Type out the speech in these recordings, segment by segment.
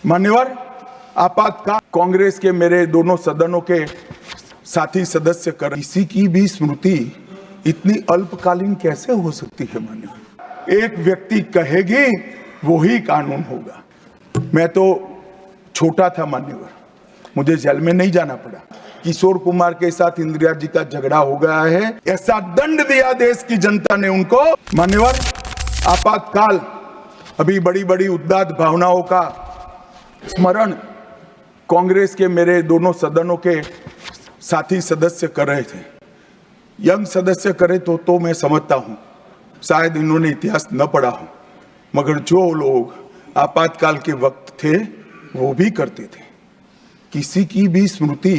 मान्यवर, आपातकाल कांग्रेस के मेरे दोनों सदनों के साथी सदस्य कर किसी की भी स्मृति इतनी अल्पकालीन कैसे हो सकती है? मान्यवर, एक व्यक्ति कहेगी वो ही कानून होगा। मैं तो छोटा था मान्यवर, मुझे जेल में नहीं जाना पड़ा। किशोर कुमार के साथ इंदिरा जी का झगड़ा हो गया है, ऐसा दंड दिया देश की जनता ने उनको। मान्यवर, आपातकाल अभी बड़ी बड़ी उदात्त भावनाओं का स्मरण कांग्रेस के मेरे दोनों सदनों के साथी सदस्य कर रहे थे। यंग सदस्य करे तो मैं समझता हूं, शायद इन्होंने इतिहास न पढ़ा हो, मगर जो लोग आपातकाल के वक्त थे वो भी करते थे। किसी की भी स्मृति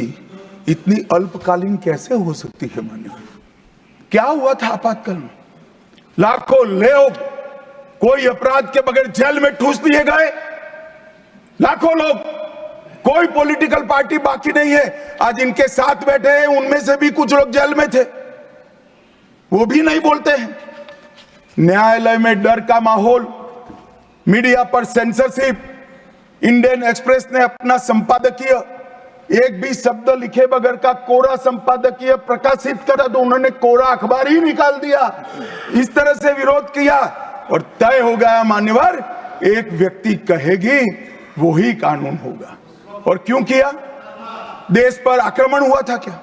इतनी अल्पकालीन कैसे हो सकती है? मान्यवर, क्या हुआ था आपातकाल में? लाखों लोग कोई अपराध के बगैर जेल में ठूस दिए गए। लाखों लोग, कोई पॉलिटिकल पार्टी बाकी नहीं है। आज इनके साथ बैठे हैं, उनमें से भी कुछ लोग जेल में थे, वो भी नहीं बोलते हैं। न्यायालय में डर का माहौल, मीडिया पर सेंसरशिप। इंडियन एक्सप्रेस ने अपना संपादकीय एक भी शब्द लिखे बगैर का कोरा संपादकीय प्रकाशित करा तो उन्होंने कोरा अखबार ही निकाल दिया। इस तरह से विरोध किया और तय हो गया मान्यवर, एक व्यक्ति कहेगी वो ही कानून होगा। और क्यों किया? देश पर आक्रमण हुआ था क्या?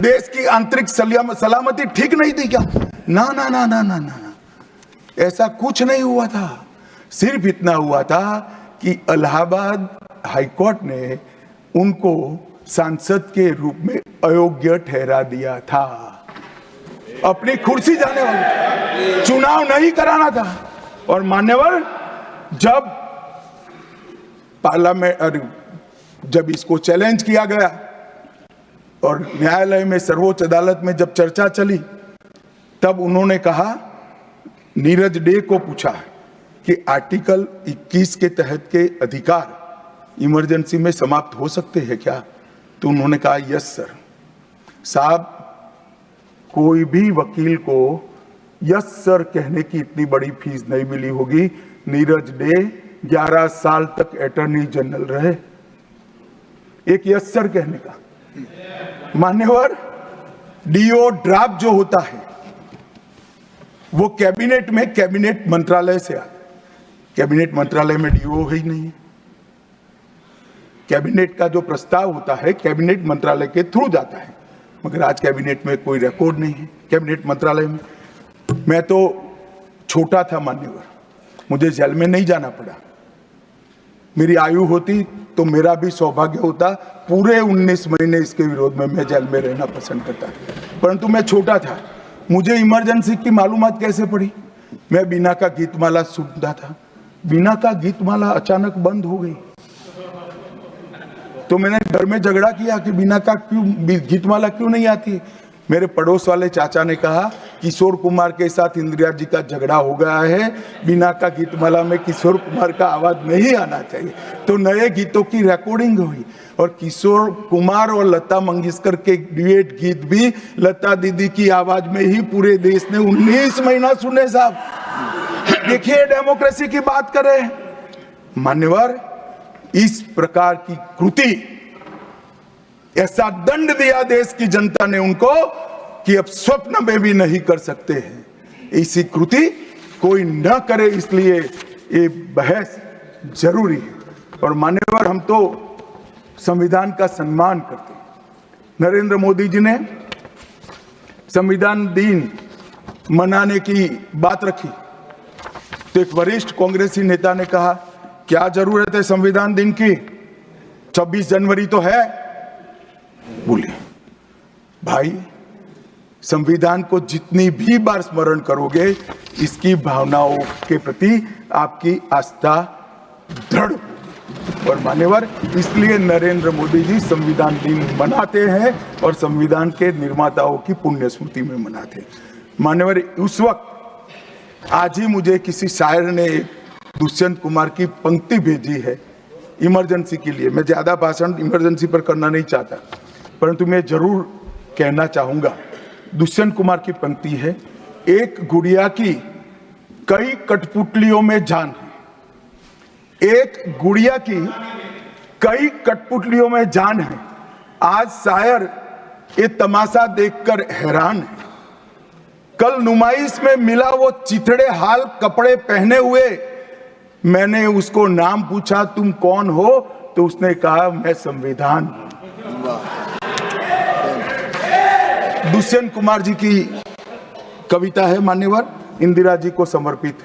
देश की आंतरिक सलामती ठीक नहीं थी क्या? ना ना ना ना ना ना, ऐसा कुछ नहीं हुआ था। सिर्फ इतना हुआ था कि इलाहाबाद हाईकोर्ट ने उनको सांसद के रूप में अयोग्य ठहरा दिया था। अपनी कुर्सी जाने वाले, चुनाव नहीं कराना था। और मान्यवर, जब पार्लियामेंट जब इसको चैलेंज किया गया और न्यायालय में, सर्वोच्च अदालत में जब चर्चा चली, तब उन्होंने कहा, नीरज डे को पूछा कि आर्टिकल 21 के तहत के अधिकार इमरजेंसी में समाप्त हो सकते हैं क्या? तो उन्होंने कहा यस सर। साहब, कोई भी वकील को यस सर कहने की इतनी बड़ी फीस नहीं मिली होगी। नीरज डे 11 साल तक अटॉर्नी जनरल रहे, एक यस सर कहने का। मान्यवर, डीओ ड्राफ्ट जो होता है वो कैबिनेट में, कैबिनेट मंत्रालय से आता है। कैबिनेट मंत्रालय में डीओ ही नहीं है। कैबिनेट का जो प्रस्ताव होता है कैबिनेट मंत्रालय के थ्रू जाता है, मगर आज कैबिनेट में कोई रिकॉर्ड नहीं है। कैबिनेट मंत्रालय में मैं तो छोटा था मान्यवर, मुझे जेल में नहीं जाना पड़ा। मेरी आयु होती तो मेरा भी सौभाग्य होता, पूरे 19 महीने इसके विरोध में मैं जेल में रहना पसंद करता, परंतु मैं छोटा था। मुझे इमरजेंसी की मालूमात कैसे पड़ी? मैं बीना का गीतमाला सुनता था, बीना का गीतमाला अचानक बंद हो गई। तो मैंने घर में झगड़ा किया कि बीना का क्यों गीतमाला क्यों नहीं आती। मेरे पड़ोस वाले चाचा ने कहा, किशोर कुमार के साथ इंदिरा जी का झगड़ा हो गया है, बीना का गीतमाला में किशोर कुमार का आवाज नहीं आना चाहिए। तो नए गीतों की रिकॉर्डिंग हुई और किशोर कुमार और लता मंगेशकर के ड्यूएट गीत भी लता दीदी की आवाज में ही पूरे देश ने 19 महीना सुने। साहब देखिए, डेमोक्रेसी की बात करें मान्यवर, इस प्रकार की कृति, ऐसा दंड दिया देश की जनता ने उनको कि अब स्वप्न में भी नहीं कर सकते हैं। ऐसी कृति कोई न करे, इसलिए ये बहस जरूरी है। और मान्यवर, हम तो संविधान का सम्मान करते हैं। नरेंद्र मोदी जी ने संविधान दिन मनाने की बात रखी तो एक वरिष्ठ कांग्रेसी नेता ने कहा, क्या जरूरत है संविधान दिन की? 26 जनवरी तो है। बोले, भाई संविधान को जितनी भी बार स्मरण करोगे, इसकी भावनाओं के प्रति आपकी आस्था दृढ़। और मान्यवर, इसलिए नरेंद्र मोदी जी संविधान दिन मनाते हैं और संविधान के निर्माताओं की पुण्य स्मृति में मनाते हैं। मान्यवर, उस वक्त आज ही मुझे किसी शायर ने दुष्यंत कुमार की पंक्ति भेजी है इमरजेंसी के लिए। मैं ज्यादा भाषण इमरजेंसी पर करना नहीं चाहता, परंतु मैं जरूर कहना चाहूंगा। दुष्यंत कुमार की पंक्ति है, एक गुड़िया की कई कठपुतलियों में जान है, एक गुड़िया की कई कठपुतलियों में जान है। आज शायर ये तमाशा देखकर हैरान है। कल नुमाइश में मिला वो चिथड़े हाल कपड़े पहने हुए, मैंने उसको नाम पूछा तुम कौन हो, तो उसने कहा मैं संविधान हूं। दुष्यंत कुमार जी की कविता है मान्यवर, इंदिरा जी को समर्पित है।